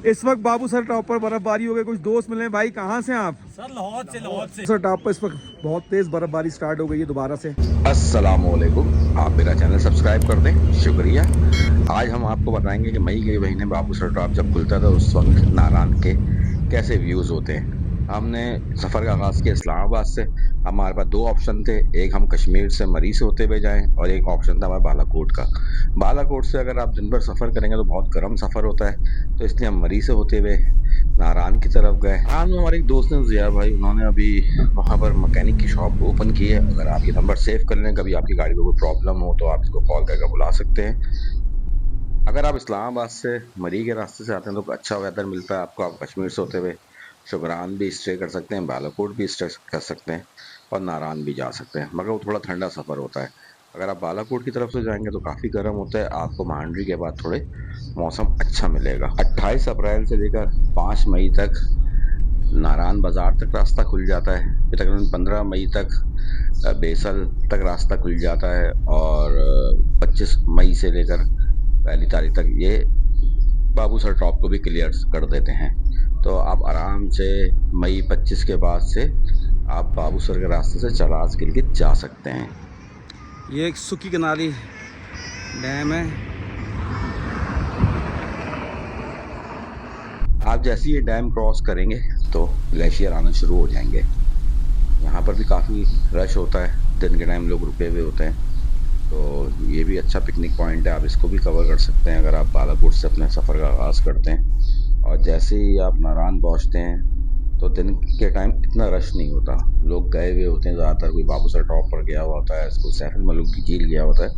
इस वक्त बाबू sir top पर बर्फबारी हो गई। कुछ दोस्त मिले भाई, कहाँ से आप? सर लाहौर से सर टॉप पर इस वक्त बहुत तेज बर्फबारी स्टार्ट हो गई है दोबारा से। अस्सलामुअलैकुम। आप मेरा चैनल सब्सक्राइब कर दें, शुक्रिया। आज हम आपको बताएंगे कि मई के महीने बाबू सर टॉप जब खुलता था उस वक्त नारायण के कैसे व्यूज़ होते हैं। हमने सफ़र का आगाज़ किया इस्लामाबाद से। हमारे पास दो ऑप्शन थे, एक हम कश्मीर से मरी से होते हुए जाएं और एक ऑप्शन था हमारा बालाकोट का। बालाकोट से अगर आप दिन भर सफ़र करेंगे तो बहुत गर्म सफ़र होता है, तो इसलिए हम मरी से होते हुए नारायण की तरफ गए। नारायण में हमारे एक दोस्त ने जिया भाई, उन्होंने अभी वहाँ पर मैकेनिक की शॉप ओपन की है। अगर आप ये नंबर सेव कर लें, कभी आपकी गाड़ी में कोई प्रॉब्लम हो तो आप इसको कॉल करके बुला सकते हैं। अगर आप इस्लामाबाद से मरी के रास्ते से आते हैं तो अच्छा वेदर मिलता है आपको। आप कश्मीर से होते हुए शुगरान भी स्टे कर सकते हैं, बालाकोट भी स्टे कर सकते हैं और नारायण भी जा सकते हैं, मगर वो थोड़ा ठंडा सफ़र होता है। अगर आप बालाकोट की तरफ से जाएंगे तो काफ़ी गर्म होता है। आपको मांडरी के बाद थोड़े मौसम अच्छा मिलेगा। 28 अप्रैल से लेकर 5 मई तक नारायण बाज़ार तक रास्ता खुल जाता है। फिर तकरीबन 15 मई तक बेसल तक रास्ता खुल जाता है और 25 मई से लेकर पहली तारीख तक ये बाबू सर टॉप को भी क्लियर कर देते हैं। तो आप आराम से मई 25 के बाद से आप बाबू सर के रास्ते से चलास गिलगित जा सकते हैं। ये एक सुक्की किनारी डैम है। आप जैसे ये डैम क्रॉस करेंगे तो ग्लेशियर आना शुरू हो जाएंगे। यहाँ पर भी काफ़ी रश होता है, दिन के टाइम लोग रुके हुए होते हैं, तो ये भी अच्छा पिकनिक पॉइंट है। आप इसको भी कवर कर सकते हैं अगर आप बालाकोट से अपने सफ़र का आगाज़ करते हैं। और जैसे ही आप नारायण पहुँचते हैं तो दिन के टाइम इतना रश नहीं होता, लोग गए हुए होते हैं ज़्यादातर। कोई बाबू सर टॉप पर गया हुआ होता है, इसको सैफुल मलूक की झील गया होता है।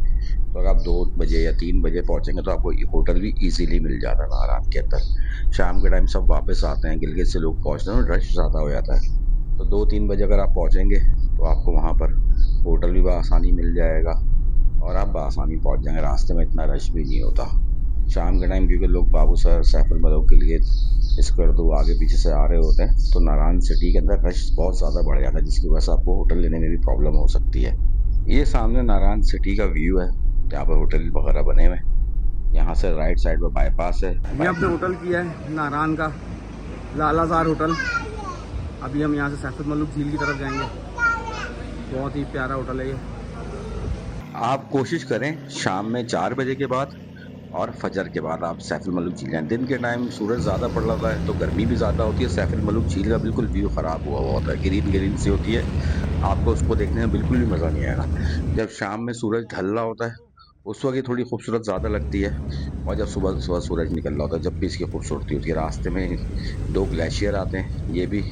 तो अगर आप 2 बजे या 3 बजे पहुँचेंगे तो आपको होटल भी ईजीली मिल जाता है नारायण के अंदर। शाम के टाइम सब वापस आते हैं, गिलगित से लोग पहुँचते हैं, रश ज़्यादा हो जाता है। तो 2-3 बजे अगर आप पहुँचेंगे तो आपको वहाँ पर होटल भी बआसानी मिल जाएगा और आप बआसानी पहुँच जाएंगे। रास्ते में इतना रश भी नहीं होता शाम के टाइम, क्योंकि लोग बाबू सर, सैफुल मलूक, गिलगित, स्कर्दू आगे पीछे से आ रहे होते हैं, तो नारायण सिटी के अंदर रश बहुत ज़्यादा बढ़ जाता है, जिसकी वजह से आपको होटल लेने में भी प्रॉब्लम हो सकती है। ये सामने नारायण सिटी का व्यू है, यहाँ पर होटल वगैरह बने हुए हैं। यहाँ से राइट साइड पर बाईपास है। ये अपने होटल किया है नारायण का, लालाजार होटल। अभी हम यहाँ से सैफुल मलूक झील की तरफ जाएंगे। बहुत ही प्यारा होटल है ये। आप कोशिश करें शाम में 4 बजे के बाद और फजर के बाद आप सैफुल मलूक झील जाएं। दिन के टाइम सूरज ज़्यादा पड़ रहा है तो गर्मी भी ज़्यादा होती है। सैफुल मलूक झील का बिल्कुल व्यू ख़राब हुआ होता है, ग्रीन ग्रीन सी होती है, आपको उसको देखने में बिल्कुल भी मज़ा नहीं आएगा। जब शाम में सूरज ढल रहा होता है उस वक्त ये थोड़ी खूबसूरत ज़्यादा लगती है, और जब सुबह सुबह सूरज निकल रहा होता है जब भी इसकी खूबसूरती होती है। रास्ते में 2 ग्लेशियर आते हैं, ये भी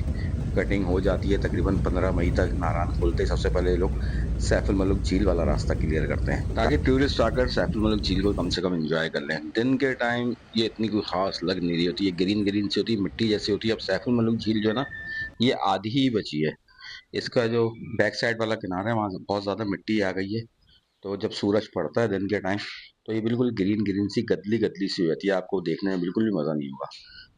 कटिंग हो जाती है। तकरीबन 15 मई तक नारायण खुलते ही सबसे पहले लोग सैफुल मलूक झील वाला रास्ता क्लियर करते हैं, ताकि टूरिस्ट आकर सैफुल मलूक झील को कम से कम एंजॉय कर लें। दिन के टाइम ये इतनी कोई खास लग नहीं रही होती है, ग्रीन ग्रीन सी होती है, मिट्टी जैसी होती है। अब सैफुल मलूक झील जो है ना, ये आधी ही बची है। इसका जो बैक साइड वाला किनारा है वहाँ बहुत ज़्यादा मिट्टी आ गई है, तो जब सूरज पड़ता है दिन के टाइम तो ये बिल्कुल ग्रीन ग्रीन सी गदली गदली सी हो जाती है, आपको देखने में बिल्कुल भी मज़ा नहीं होगा।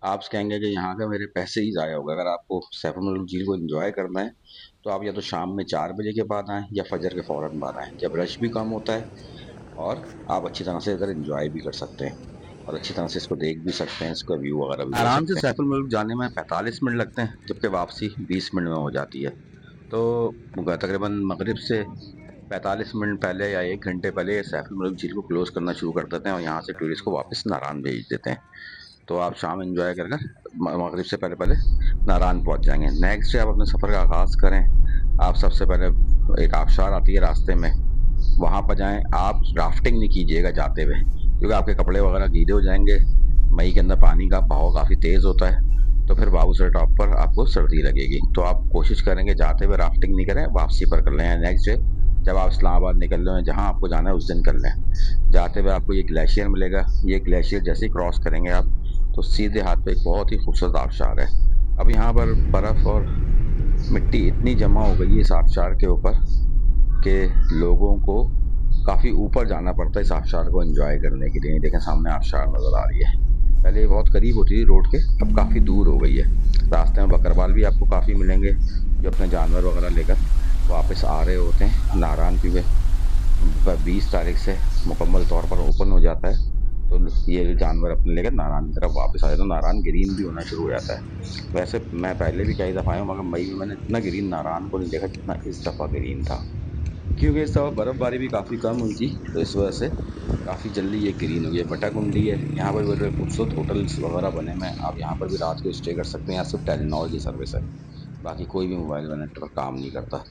आप कहेंगे कि यहाँ का मेरे पैसे ही ज़ाया होगा। अगर आपको सैफुल मलूक झील को एंजॉय करना है तो आप या तो शाम में 4 बजे के बाद आएँ या फजर के फ़ौरन बाद आएँ, जब रश भी कम होता है और आप अच्छी तरह से इधर एंजॉय भी कर सकते हैं और अच्छी तरह से इसको देख भी सकते हैं, इसका व्यू वगैरह भी आराम से। सैफुल मलूक जाने में 45 मिनट लगते हैं, जबकि वापसी 20 मिनट में हो जाती है। तो तकरीबन मगरिब से 45 मिनट पहले या 1 घंटे पहले सैफुल मलूक झील को क्लोज़ करना शुरू कर देते हैं और यहाँ से टूरिस्ट को वापस नारायण भेज देते हैं। तो आप शाम एंजॉय कर कर मगरिब से पहले पहले नारायण पहुँच जाएंगे। नेक्स्ट डे आप अपने सफ़र का आगाज़ करें। आप सबसे पहले एक आबशार आती है रास्ते में, वहाँ पर जाएं। आप राफ्टिंग नहीं कीजिएगा जाते हुए, क्योंकि आपके कपड़े वगैरह गीले हो जाएंगे। मई के अंदर पानी का बहाव काफ़ी तेज़ होता है, तो फिर बाबू सर टॉप पर आपको सर्दी लगेगी। तो आप कोशिश करेंगे जाते हुए राफ्टिंग नहीं करें, वापसी पर कर लें। नेक्स्ट डे जब आप इस्लामाबाद निकल रहे हैं, जहाँ आपको जाना है उस दिन कर लें। जाते हुए आपको ये ग्लेशियर मिलेगा। ये ग्लेशियर जैसे ही क्रॉस करेंगे आप तो सीधे हाथ पे एक बहुत ही खूबसूरत आबशार है। अब यहाँ पर बर्फ़ और मिट्टी इतनी जमा हो गई है इस आबशार के ऊपर कि लोगों को काफ़ी ऊपर जाना पड़ता है इस आबशार को एंजॉय करने के लिए। देखें सामने आबशार नज़र आ रही है, पहले ये बहुत करीब होती थी रोड के, अब काफ़ी दूर हो गई है। रास्ते में बकरवाल भी आपको काफ़ी मिलेंगे जो अपने जानवर वगैरह लेकर वापस आ रहे होते हैं नारायण, क्योंकि 20 तारीख से मुकम्मल तौर पर ओपन हो जाता है तो ये जानवर अपने लेकर नारायण की तरफ वापस आ जाता है। नारायण ग्रीन भी होना शुरू हो जाता है। वैसे मैं पहले भी कई दफ़ा आया हूँ, मगर मई में मैंने इतना ग्रीन नारायण को नहीं देखा जितना इस दफ़ा ग्रीन था, क्योंकि इस दफ़ा बर्फ़बारी भी काफ़ी कम हुई थी, तो इस वजह से काफ़ी जल्दी ये ग्रीन हो गई है। बटाकुंडी है, यहाँ पर बड़े खूबसूरत होटल्स वगैरह बने हुए हैं। आप यहाँ पर भी रात को स्टे कर सकते हैं। यहाँ सिर्फ टेलीनॉर की सर्विस है, बाकी कोई भी मोबाइल व नेटवर्क काम नहीं करता।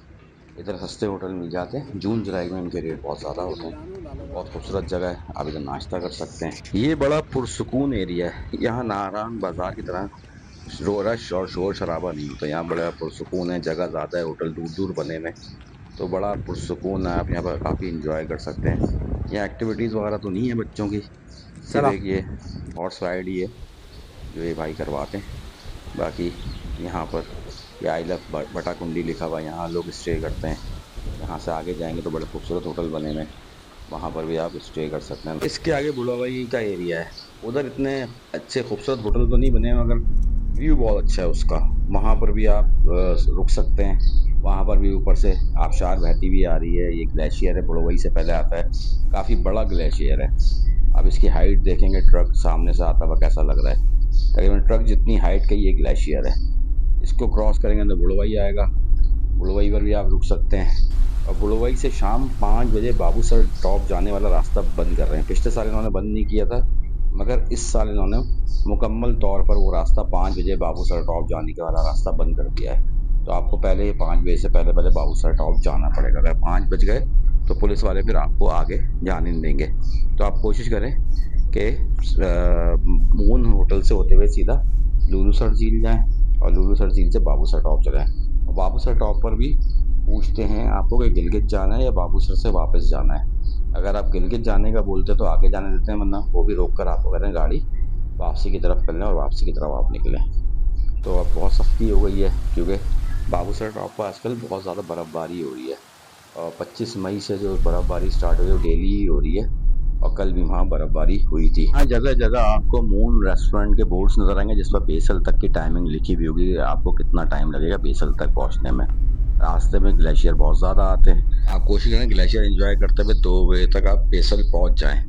इधर सस्ते होटल मिल जाते हैं, जून जुलाई में इनके रेट बहुत ज़्यादा होते हैं। बहुत खूबसूरत जगह है, आप इधर नाश्ता कर सकते हैं। ये बड़ा पुरसुकून एरिया है। यहाँ नारायण बाजार की तरह रश और शोर शराबा नहीं होता। यहाँ बड़ा पुरसुकून है, जगह ज़्यादा है, होटल दूर दूर बने हुए हैं, तो बड़ा पुरसुकून है। आप यहाँ पर काफ़ी इंजॉय कर सकते हैं। यहाँ एक्टिविटीज़ वगैरह तो नहीं है बच्चों की, सिर्फ चला। एक ये हॉर्स राइड ही है जो ये भाई करवाते हैं। बाकी यहाँ पर ये आई लव बटाकुंडी लिखा हुआ है, यहाँ लोग स्टे करते हैं। यहाँ से आगे जाएंगे तो बड़े खूबसूरत होटल बने हुए हैं, वहाँ पर भी आप स्टे कर सकते हैं। इसके आगे बुढ़ावाई का एरिया है, उधर इतने अच्छे खूबसूरत होटल तो नहीं बने हैं, मगर व्यू बहुत अच्छा है उसका। वहाँ पर भी आप रुक सकते हैं। वहाँ पर भी ऊपर से आबशार बहती हुई आ रही है। ये ग्लेशियर है, बुढ़ावाई से पहले आता है। काफ़ी बड़ा ग्लेशियर है। आप इसकी हाइट देखेंगे, ट्रक सामने से आता हुआ कैसा लग रहा है। तकरीबन ट्रक जितनी हाइट का ये ग्लेशियर है। इसको क्रॉस करेंगे तो बुढ़ावाई आएगा। बुढ़ावाई पर भी आप रुक सकते हैं। और बुढ़ावाई से शाम 5 बजे बाबूसर टॉप जाने वाला रास्ता बंद कर रहे हैं। पिछले साल इन्होंने बंद नहीं किया था, मगर इस साल इन्होंने मुकम्मल तौर पर वो रास्ता 5 बजे बाबूसर टॉप जाने का वाला रास्ता बंद कर दिया है। तो आपको पहले 5 बजे से पहले पहले बाबूसर टॉप जाना पड़ेगा। अगर 5 बज गए तो पुलिस वाले फिर आपको आगे जाने नहीं देंगे। तो आप कोशिश करें कि मून होटल से होते हुए सीधा लुलूसर झील जाएं और लुलूसर झील से बाबूसर टॉप चलें। और बाबूसर टॉप पर भी पूछते हैं आपको कि गिलगित जाना है या बाबूसर से वापस जाना है। अगर आप गिलगित जाने का बोलते तो आगे जाने देते हैं, वरना वो भी रोक कर आपको कहते हैं गाड़ी वापसी की तरफ कर लें और वापसी की तरफ आप निकलें। तो अब बहुत सख्ती हो गई है, क्योंकि बाबूसर टॉप पर आजकल बहुत ज़्यादा बर्फ़बारी हो रही है। और 25 मई से जो बर्फ़बारी स्टार्ट हुई है वो डेली ही हो रही है, और कल भी वहाँ बर्फ़बारी हुई थी। हाँ, जगह जगह आपको मून रेस्टोरेंट के बोर्ड्स नज़र आएंगे, जिस पर बेसल तक की टाइमिंग लिखी हुई होगी, आपको कितना टाइम लगेगा बेसल तक पहुँचने में। रास्ते में ग्लेशियर बहुत ज़्यादा आते हैं। आप कोशिश करें ग्लेशियर एंजॉय करते हुए 2 बजे तक आप बेसल पहुँच जाएं।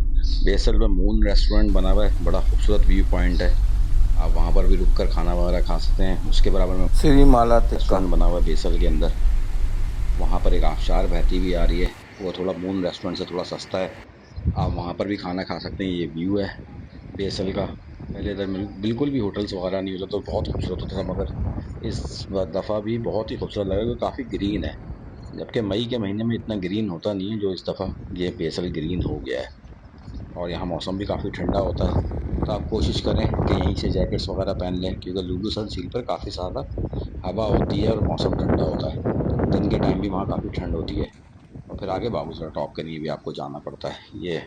बेसल में मून रेस्टोरेंट बना हुआ है, बड़ा खूबसूरत व्यू पॉइंट है। आप वहाँ पर भी रुक कर खाना वगैरह खा सकते हैं। उसके बराबर में श्रीमाला रेस्टोरेंट बना हुआ है बेसल के अंदर। वहाँ पर एक आबशार बहती हुई आ रही है, वो थोड़ा मून रेस्टोरेंट से थोड़ा सस्ता है। आप वहाँ पर भी खाना खा सकते हैं। ये व्यू है बेसल का। पहले इधर बिल्कुल भी होटल्स वगैरह नहीं होता, तो बहुत खूबसूरत होता था, मगर इस दफ़ा भी बहुत ही खूबसूरत लगा, क्योंकि काफ़ी ग्रीन है। जबकि मई के महीने में इतना ग्रीन होता नहीं है जो इस दफ़ा ये बेसल ग्रीन हो गया है। और यहाँ मौसम भी काफ़ी ठंडा होता है, तो आप कोशिश करें कि यहीं से जैकेट्स वगैरह पहन लें, क्योंकि लुलू सर झील पर काफ़ी ज़्यादा हवा होती है और मौसम ठंडा होता है। दिन के टाइम भी वहाँ काफ़ी ठंड होती है। और फिर आगे बाबूसर टॉप के लिए भी आपको जाना पड़ता है। ये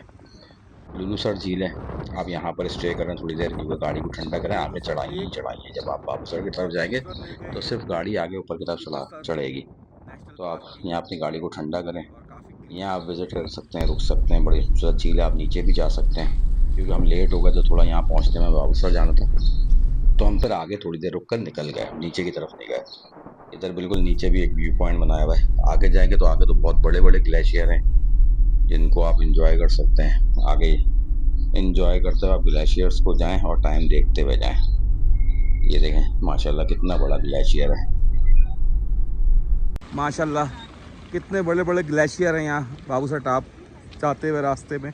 लुलूसर झील है। आप यहाँ पर स्टे करें थोड़ी देर, क्योंकि गाड़ी को ठंडा करें। आगे चढ़ाई ही एक चढ़ाई है। जब आप बाबूसर की तरफ जाएंगे खूबसूरत लेक है तो ये, सिर्फ गाड़ी आगे ऊपर की तरफ चला लुलूसर चढ़ेगी। नेशनल तो आप पार्क की। यहाँ अपनी गाड़ी को ठंडा करें। और काफ़ी यहाँ आप ग्रीनरी है। विजिट कर सकते हैं, रुक सकते हैं। बड़ी खूबसूरत झील है। आप नीचे भी जा सकते हैं, क्योंकि हम लेट हो गए तो थोड़ा यहाँ पहुँचने में बाबूसर जाना था, तो हम फिर आगे थोड़ी देर रुक कर निकल गए, हम नीचे की तरफ नहीं गए। इधर बिल्कुल नीचे भी एक व्यू पॉइंट बनाया हुआ है। आगे जाएंगे तो आगे तो बहुत बड़े बड़े ग्लेशियर हैं, जिनको आप इंजॉय कर सकते हैं। आगे इंजॉय करते हुए आप ग्लेशियर्स को जाएं और टाइम देखते हुए जाएं। ये देखें माशाल्लाह कितना बड़ा ग्लेशियर है। माशाल्लाह कितने बड़े बड़े ग्लेशियर हैं यहाँ बाबूसर टॉप जाते हुए रास्ते में।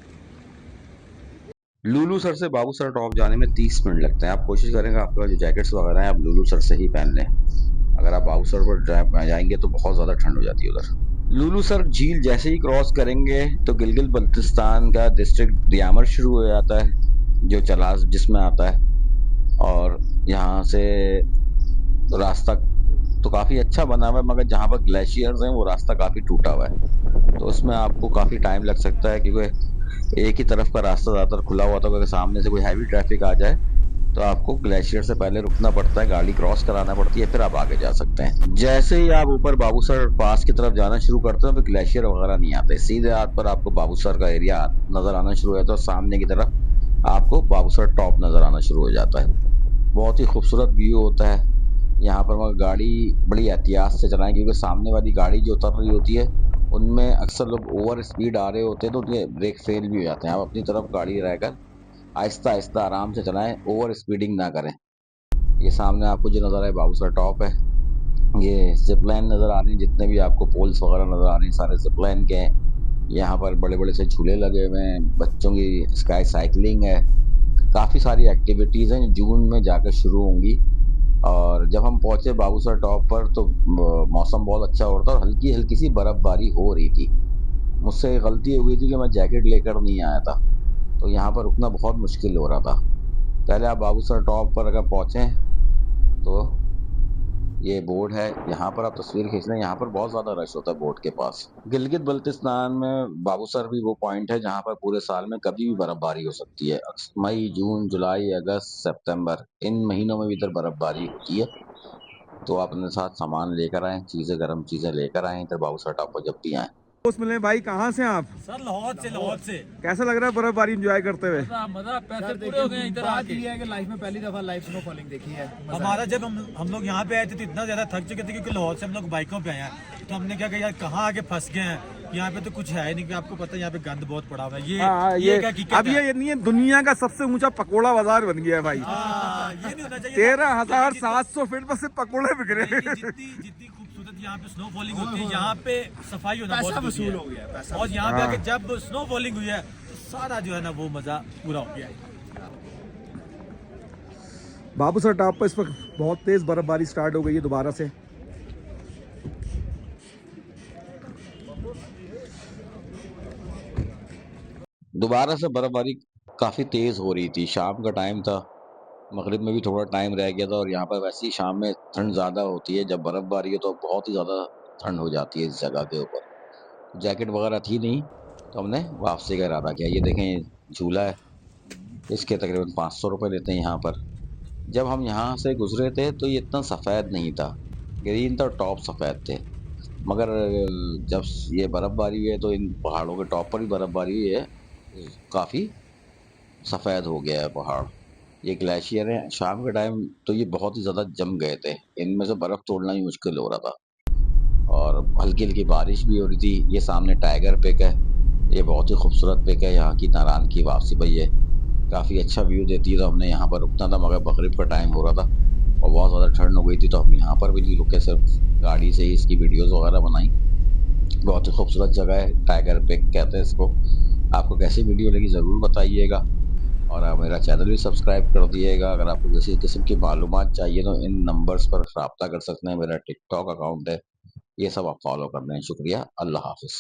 लुलू सर से बाबू सर टॉप जाने में 30 मिनट लगते हैं। आप कोशिश करेंगे आपके पास जो जैकेट्स वगैरह हैं आप लुलू सर से ही पहन लें। अगर आप बाबू सर पर जाएंगे तो बहुत ज़्यादा ठंड हो जाती है उधर। लुलू सर झील जैसे ही क्रॉस करेंगे तो गिलगित बल्तिस्तान का डिस्ट्रिक्ट दियामर शुरू हो जाता है, जो चलास जिसमें आता है। और यहाँ से रास्ता तो काफ़ी अच्छा बना हुआ है, मगर जहाँ पर ग्लेशियर्स हैं वो रास्ता काफ़ी टूटा हुआ है, तो उसमें आपको काफ़ी टाइम लग सकता है, क्योंकि एक ही तरफ का रास्ता ज़्यादातर खुला हुआ था। अगर सामने से कोई हैवी ट्रैफिक आ जाए तो आपको ग्लेशियर से पहले रुकना पड़ता है, गाड़ी क्रॉस कराना पड़ती है, फिर आप आगे जा सकते हैं। जैसे ही आप ऊपर बाबूसर पास की तरफ जाना शुरू करते हैं तो ग्लेशियर वगैरह नहीं आते। सीधे हाथ पर आपको बाबूसर का एरिया नज़र आना शुरू हो जाता है, और सामने की तरफ आपको बाबूसर टॉप नज़र आना शुरू हो जाता है। बहुत ही खूबसूरत व्यू होता है यहाँ पर। मगर गाड़ी बड़ी एहतियात से चलाएं, क्योंकि सामने वाली गाड़ी जो उतर रही होती है उनमें अक्सर लोग ओवर स्पीड आ रहे होते हैं, तो उनके ब्रेक फेल भी हो जाते हैं। आप अपनी तरफ गाड़ी रहकर आहिस्ता आहिस्ता आराम से चलाएं, ओवर स्पीडिंग ना करें। ये सामने आपको जो नज़र है बाबूसर टॉप है। ये जिपलाइन नज़र आ रही है, जितने भी आपको पोल्स वगैरह नज़र आ रही हैं सारे जिपलाइन के हैं। यहाँ पर बड़े बड़े से झूले लगे हुए हैं, बच्चों की स्काई साइकिलिंग है, काफ़ी सारी एक्टिविटीज़ हैं जून में जाकर शुरू होंगी। और जब हम पहुंचे बाबूसर टॉप पर तो मौसम बहुत अच्छा हो रहा था और हल्की हल्की सी बर्फबारी हो रही थी। मुझसे एक गलती हो गई थी कि मैं जैकेट लेकर नहीं आया था, तो यहाँ पर रुकना बहुत मुश्किल हो रहा था। पहले आप बाबूसर टॉप पर अगर पहुँचे तो ये बोर्ड है, यहाँ पर आप तस्वीर खींच लें। यहाँ पर बहुत ज़्यादा रश होता है बोर्ड के पास। गिलगित बल्तिस्तान में बाबूसर भी वो पॉइंट है जहाँ पर पूरे साल में कभी भी बर्फबारी हो सकती है। मई, जून, जुलाई, अगस्त, सितंबर, इन महीनों में भी इधर बर्फबारी होती है। तो आप अपने साथ सामान लेकर आएं, चीज़ें, गर्म चीज़ें लेकर आएं इधर बाबूसर टॉप पर जब भी आएं। दोस्त मिले भाई, कहाँ से हैं आप? सर लाहौर से कैसा लग रहा है बर्फबारी एंजॉय करते हुए? मजा पैसे पूरे हो गए इधर बात आके। ये है कि लाइफ में पहली दफा लाइव स्नो फॉलिंग देखी है। हमारा जब हम लोग यहाँ पे आए थे तो इतना ज्यादा थक चुके थे क्योंकि लाहौर से हम लोग बाइकों पे आए हैं, तो हमने क्या किया यार कहाँ आके फंस गए हैं। यहाँ पे तो कुछ है नहीं कि आपको पता है यहाँ पे गंद बहुत पड़ा हुआ है। हाँ, ये ये एक हकीकत अब है। ये नहीं है, दुनिया का सबसे ऊंचा पकोड़ा बाजार बन गया है भाई। हाँ, ये नहीं होना चाहिए। 13,700 फीट पर सिर्फ पकोड़े बिक रहे हैं। जितनी खूबसूरत यहाँ पे स्नो फॉलिंग होती है, यहाँ पे सफाई होना बहुत पैसा जरूरी वसूल है। हो गया है, पैसा और यहाँ पे हाँ। आके जब स्नो फॉलिंग हुई है तो सारा जो है ना वो मजा पूरा हो गया है। बाबूसर टॉप पर इस वक्त बहुत तेज बर्फबारी स्टार्ट हो गई है दोबारा से। दोबारा से बर्फबारी काफ़ी तेज़ हो रही थी। शाम का टाइम था, मगरिब में भी थोड़ा टाइम रह गया था और यहाँ पर वैसे ही शाम में ठंड ज़्यादा होती है। जब बर्फबारी हो तो बहुत ही ज़्यादा ठंड हो जाती है इस जगह के ऊपर। जैकेट वगैरह थी नहीं, तो हमने वापसी का इरादा किया। ये देखें झूला है, इसके तकरीबन 500 रुपये लेते हैं यहाँ पर। जब हम यहाँ से गुजरे थे तो ये इतना सफ़ेद नहीं था, ग्रीन था, टॉप सफ़ेद थे। मगर जब ये बर्फबारी हुई है तो इन पहाड़ों के टॉप पर भी बर्फबारी हुई है, काफ़ी सफ़ेद हो गया है पहाड़। ये ग्लेशियर है, शाम के टाइम तो ये बहुत ही ज़्यादा जम गए थे, इनमें से बर्फ़ तोड़ना भी मुश्किल हो रहा था और हल्की हल्की बारिश भी हो रही थी। ये सामने टाइगर पिक है, ये बहुत ही खूबसूरत पिक है यहाँ की नारायण की वापसी पर। ये काफ़ी अच्छा व्यू देती है, तो हमने यहाँ पर रुकना था मगर मगरिब का टाइम हो रहा था और बहुत ज़्यादा ठंड हो गई थी, तो हम यहाँ पर भी नहीं रुके, सिर्फ गाड़ी से ही इसकी वीडियोज़ वगैरह बनाई। बहुत ही खूबसूरत जगह है, टाइगर पिक कहते हैं इसको। आपको कैसी वीडियो लगी ज़रूर बताइएगा और आप मेरा चैनल भी सब्सक्राइब कर दिएगा। अगर आपको किसी किस्म की मालूमात चाहिए तो इन नंबर्स पर रब्ता कर सकते हैं। मेरा टिकटॉक अकाउंट है, ये सब आप फॉलो कर लें। शुक्रिया, अल्लाह हाफिज़।